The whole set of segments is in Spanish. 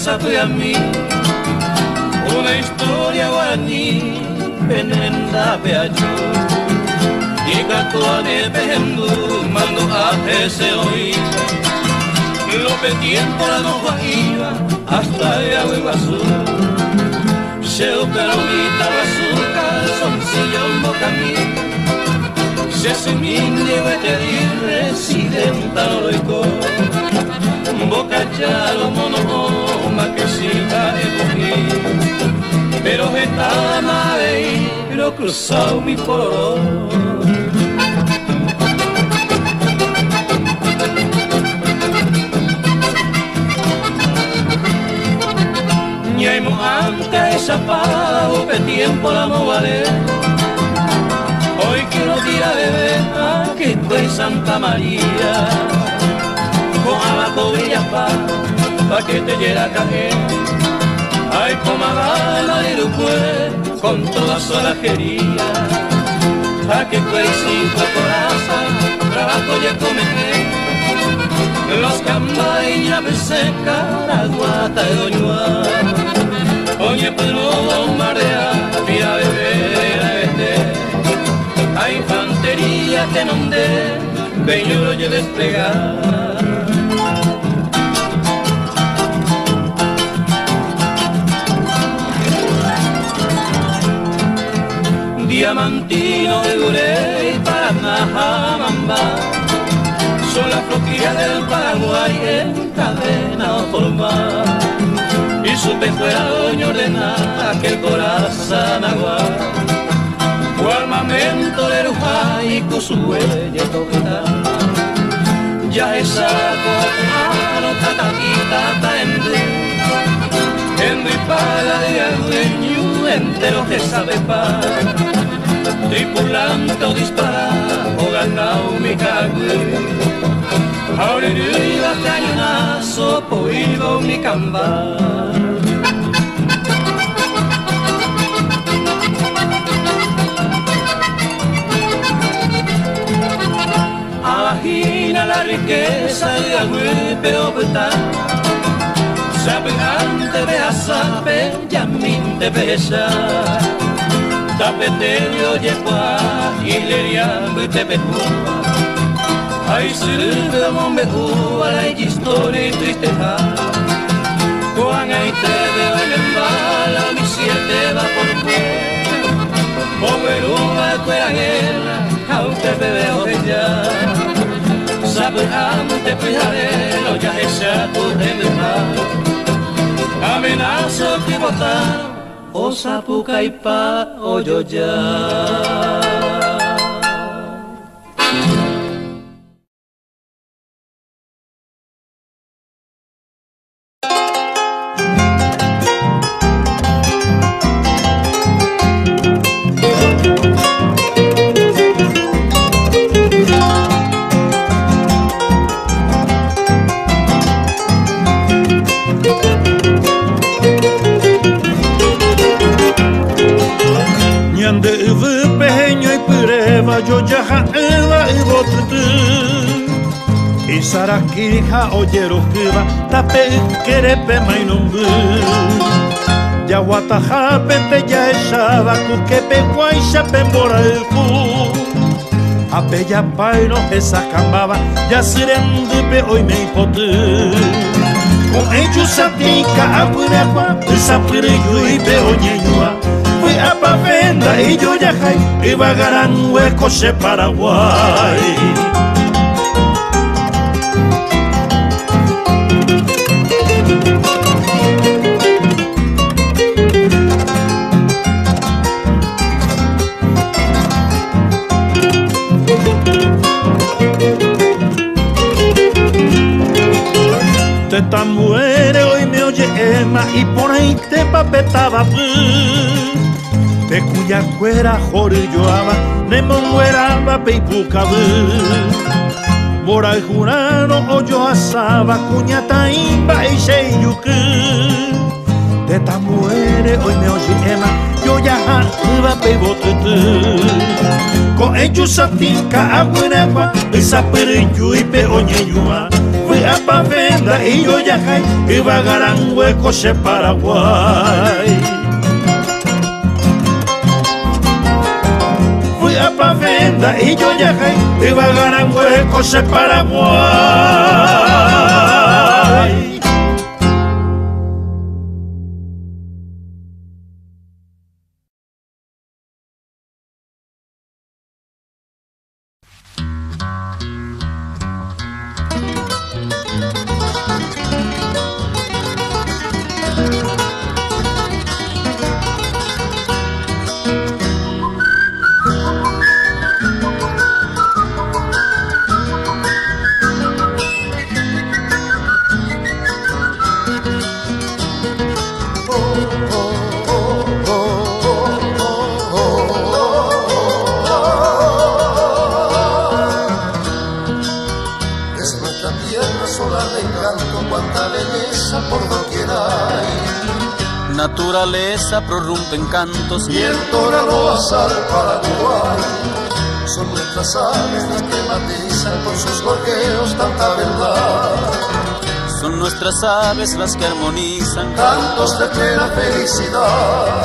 esa fue a mí una historia guaraní penenda peachu y catuane pehendu mando a ese hoy lo tiempo la no iba hasta el Aguiguazú se operomita bazooka soncillo mocamí se seminde veteri residenta loico boca chalo monoma que siga escogí pero está madre lo cruzado mi pororó ñaimo antes esa pago que tiempo la movalé hoy quiero ir a beber aquí estoy Santa María con abajo Villa pa' que te llegue a caer ay como gana de Uruguay con toda su alajería a que estoy cinco corazas trabajo y comer los cambay ya me seca la guata de Doñua oye pero marea vía beber a vender a infantería que no de bello lo lleve desplegar Diamantino de Gurey para Majamamba son las floquillas del Paraguay en cadena formal y supe fuera doña ordenar que el corazón agua o armamento de Lujay con su huella toqueta ya esa copa no tataquita en mi pala de dueño entero que sabe pa tripulante o disparar o ganado mi cagüe ahora iba cañonazo por iba mi camba imagina la riqueza de agüe pero petar sabe ante vea sabe yamin de besa tapetelio yepa ileriambe te pejua ay sirve mombe a la historia y tristeza cuan ahí te veo en el bala mi siete va por qué poveruga cuera guerra aunque te veo ella sabe ante pejadero ya esa tu de amenazo que botar o sapuca y pa o yo ya yo ya ela y botutu y sarakirija oyero kiba tape kerepe mainumbu ya wataja pente ya eshaba kukepe guaisha pembora el ku apeya paino esa cambaba ya sirendupe hoy me hipotu con ellos satica apurepa esa pirillo y peoñeñua fui a Pavenda y yo ya iba a ganar huecos de Paraguay. Te tambuere hoy me oye Emma y por ahí te papetaba de cuya cuera jorilloaba, ne mongueraba peipucabu. Bora el jurano o yo asaba, cuña taimba y sheyuku. De tambuere hoy me oye Emma, yo ya iba peibotutu. Con ellos satinka aguinepa, esa perenyu y peoñeyua. Fui Fui a Pavenda y yo ya iba a Gran Hueco, se Paraguay. Fui a Pavenda y yo ya iba a Gran Hueco, se Paraguay. Naturaleza prorrumpe en cantos y entónalo hasta el Paraguay. Son nuestras aves las que matizan con sus gorjeos tanta verdad. Son nuestras aves las que armonizan cantos de plena felicidad.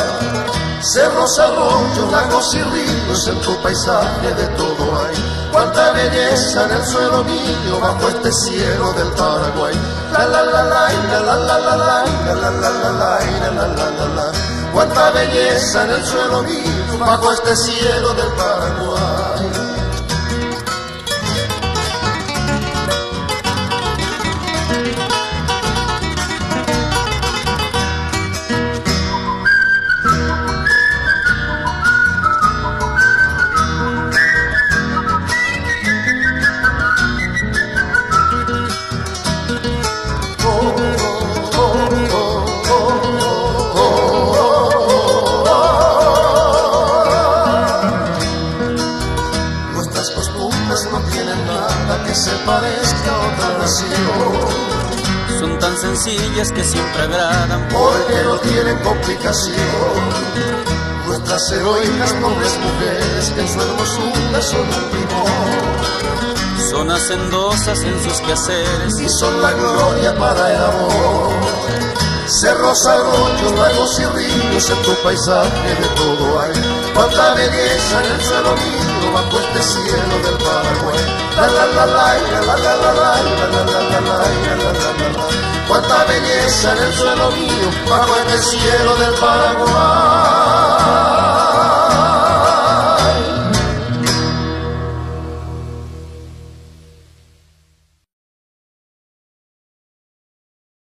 Cerros, arroyos, lagos y ríos, en tu paisaje de todo hay. Cuánta belleza en el suelo mío bajo este cielo del Paraguay. La la la la la la la la la la la la la la la la. Cuánta belleza en el suelo mío bajo este cielo del Paraguay. Parezca otra nación. Son tan sencillas que siempre agradan porque no tienen complicación. Nuestras heroicas nobles mujeres que en su hermosura son un primor. Son hacendosas en sus quehaceres y son la gloria para el amor. Cerros, arroyos, lagos y ríos, en tu paisaje de todo hay. Cuánta belleza en el suelo mío bajo este cielo del Paraguay. La la la la la la la la la la la la la. Cuánta belleza en el suelo mío bajo este cielo del Paraguay.